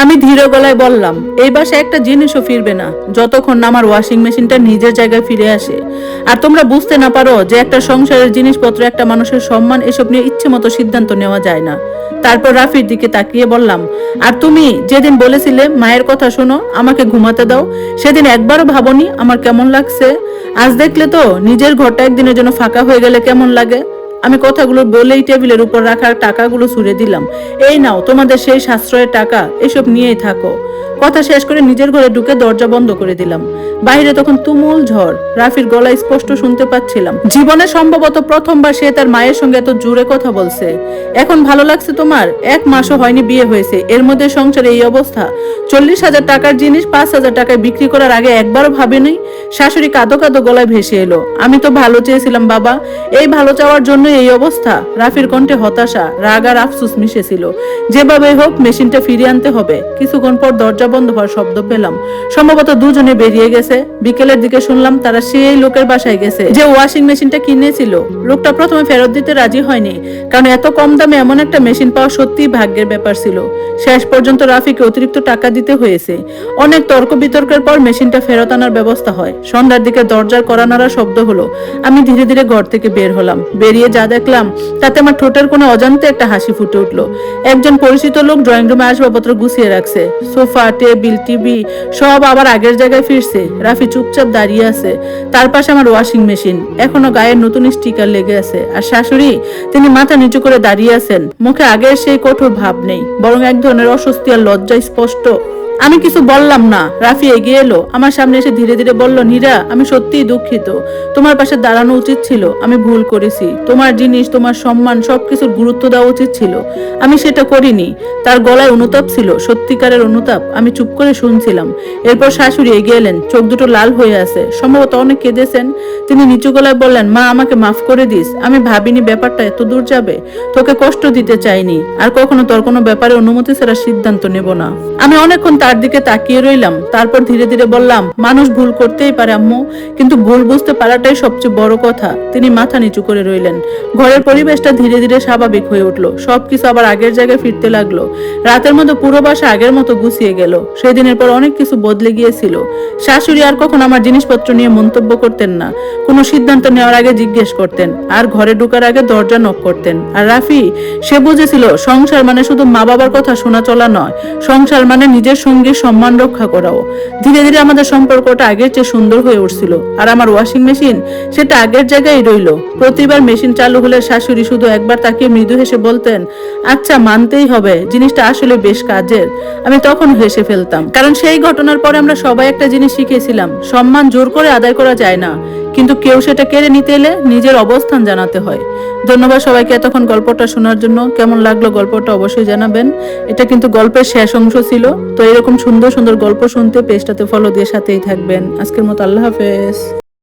আমি ধীর গলায় বললাম, এই বাসায় একটা জিনিসও ফিরবে না যতক্ষণ না আমার ওয়াশিং মেশিনটা নিজের জায়গায় ফিরে আসে। আর তোমরা বুঝতে না পারো যে একটা সংসারের জিনিসপত্র, একটা মানুষের সম্মান, এসব নিয়ে ইচ্ছে মতো সিদ্ধান্ত নেওয়া যায় না। তারপর রাফির দিকে তাকিয়ে বললাম, আর তুমি যেদিন বলেছিলে মায়ের কথা শোনো, আমাকে ঘুমাতে দাও, সেদিন একবারও ভাবনি আমার কেমন লাগছে? আজ দেখলে তো নিজের ঘরটা একদিনের জন্য ফাঁকা হয়ে গেলে কেমন লাগে। আমি কথাগুলো বলেই টেবিলের উপর রাখার টাকাগুলো ছুড়ে দিলাম। এই নাও তোমাদের সেই সাশ্রয়ের টাকা, এসব নিয়েই থাকো। কথা শেষ করে নিজের ঘরে ঢুকে দরজা বন্ধ করে দিলাম। বাইরে তখন তুমুল ঝড়, রাফির গলা স্পষ্ট শুনতে পাচ্ছিলাম। জীবনে সম্ভবত প্রথমবার সে তার মায়ের সঙ্গে এত জোরে কথা বলছে। এখন ভালো লাগছে তোমার? 1 মাসও হয়নি বিয়ে হয়েছে, এর মধ্যে সংসারে এই অবস্থা। 40,000 টাকার জিনিস 5,000 টাকায় বিক্রি করার আগে একবারও ভাবেনি? শাশুড়ি কাঁদো কাঁদো গলায় ভেসে এলো, আমি তো ভালো চেয়েছিলাম বাবা, এই ভালো চাওয়ার জন্য এই অবস্থা। রাফির কণ্ঠে হতাশা, রাগ আর আফসোস মিশেছিল। যেভাবে হোক মেশিনটা ফিরিয়ে আনতে হবে। কিছুক্ষণ পর দরজা বন্ধ হওয়ার শব্দ পেলাম। সম্ভবত দুজনে বেরিয়ে গেছে। বিকেলের দিকে শুনলাম তারা সেই লোকের বাসায় গেছে যে ওয়াশিং মেশিনটা কিনেছিল। লোকটা প্রথমে ফেরত দিতে রাজি হয়নি, কারণ এত কম দামে এমন একটা মেশিন পাওয়া সত্যিই ভাগ্যের ব্যাপার ছিল। শেষ পর্যন্ত রাফিকে অতিরিক্ত টাকা দিতে হয়েছে। অনেক তর্ক বিতর্কের পর মেশিনটা ফেরত আনার ব্যবস্থা হয়। সন্ধ্যার দিকে দরজার কড়া নাড়ার শব্দ হলো। আমি ধীরে ধীরে ঘর থেকে বের হলাম। বেরিয়ে যা দেখলাম তাতে আমার ঠোঁটের কোনো অজান্তে একটা হাসি ফুটে উঠলো। একজন পরিচিত লোক ড্রয়িং রুমে আসবাবপত্র গুছিয়ে রাখছে। সোফা, টেবিল, টিভি সব আবার আগের জায়গায় ফিরছে। রাফি চুপচাপ দাঁড়িয়ে আছে। তার পাশে আমার ওয়াশিং মেশিন, এখনো গায়ের নতুন স্টিকার লেগে আছে। আর শাশুড়ি, তিনি মাথা নিচু করে দাঁড়িয়ে আছেন। মুখে আগের সেই কঠোর ভাব নেই, বরং এক ধরনের অস্বস্তি আর লজ্জা স্পষ্ট। আমি কিছু বললাম না। রাফি এগিয়ে এলো, আমার সামনে এসে ধীরে ধীরে বলল, নীরা, আমি সত্যিই দুঃখিত। তোমার পাশে দাঁড়ানো উচিত ছিল। আমি ভুল করেছি। তোমার জিনিস, তোমার সম্মান, সবকিছুর গুরুত্ব দেওয়া উচিত ছিল। আমি সেটা করিনি। তার গলায় অনুতাপ ছিল, সত্যিকারের অনুতাপ। আমি চুপ করে শুনছিলাম। এরপর শাশুড়ি এগিয়ে এলেন, চোখ দুটো লাল হয়ে আছে, সম্ভবত অনেক কেঁদেছেন। তিনি নিচু গলায় বললেন, মা, আমাকে মাফ করে দিস। আমি ভাবিনি ব্যাপারটা এত দূর যাবে। তোকে কষ্ট দিতে চাইনি, আর কখনো তোর কোনো ব্যাপারে অনুমতি ছাড়া সিদ্ধান্ত নেব না। আমি অনেকক্ষণ তার দিকে তাকিয়ে রইলাম। তারপর ধীরে ধীরে বললাম, মানুষ ভুল করতেই পারে আম্মু, কিন্তু ভুল বুঝতে পারাটাই সবচেয়ে বড় কথা। তিনি মাথা নিচু করে রইলেন। ঘরের পরিবেশটা ধীরে ধীরে স্বাভাবিক হয়ে উঠলো। সবকিছু আবার আগের জায়গায় ফিরতে লাগলো। রাতের মধ্যে পুরো বাসা আগের মতো গুছিয়ে গেল। সেদিনের পর অনেক কিছু বদলে গিয়েছিল। শাশুড়ি আর কখন আমার জিনিসপত্র নিয়ে মন্তব্য করতেন না। কোনো সিদ্ধান্ত নেওয়ার আগে জিজ্ঞেস করতেন, আর ঘরে ঢোকার আগে দরজা নক করতেন। আর রাফি, সে বুঝেছিল সংসার মানে শুধু মা বাবার কথা শোনা চলা নয়, সংসার মানে নিজের সঙ্গীর সম্মান রক্ষা করাও। ধীরে ধীরে আমাদের সম্পর্কটা আগের চেয়ে সুন্দর হয়ে উঠছিল। আর আমার ওয়াশিং মেশিন, সেটা আগের জায়গায় রইলো। প্রতিবার মেশিন চালু হলে শাশুড়ি শুধু একবার তাকিয়ে মৃদু হেসে বলতেন, আচ্ছা, মানতেই হবে, জিনিসটা আসলে বেশ কাজের। আমি তখন হেসে ফেলতাম, কারণ সেই ঘটনার পরে আমরা সবাই একটা জিনিস শিখেছিলাম, সম্মান জোর করে আদায় করা যায় না, কিন্তু কেউ সেটা কেড়ে নিতে এলে নিজের অবস্থান জানাতে হয়। ধন্যবাদ সবাইকে এতক্ষণ গল্পটা শোনার জন্য। কেমন লাগলো গল্পটা অবশ্যই জানাবেন। এটা কিন্তু গল্পের শেষ অংশ ছিল। তো এরকম সুন্দর সুন্দর গল্প শুনতে পেজটাতে ফলো দিয়ে সাথেই থাকবেন। আজকের মতো আল্লাহ হাফেজ।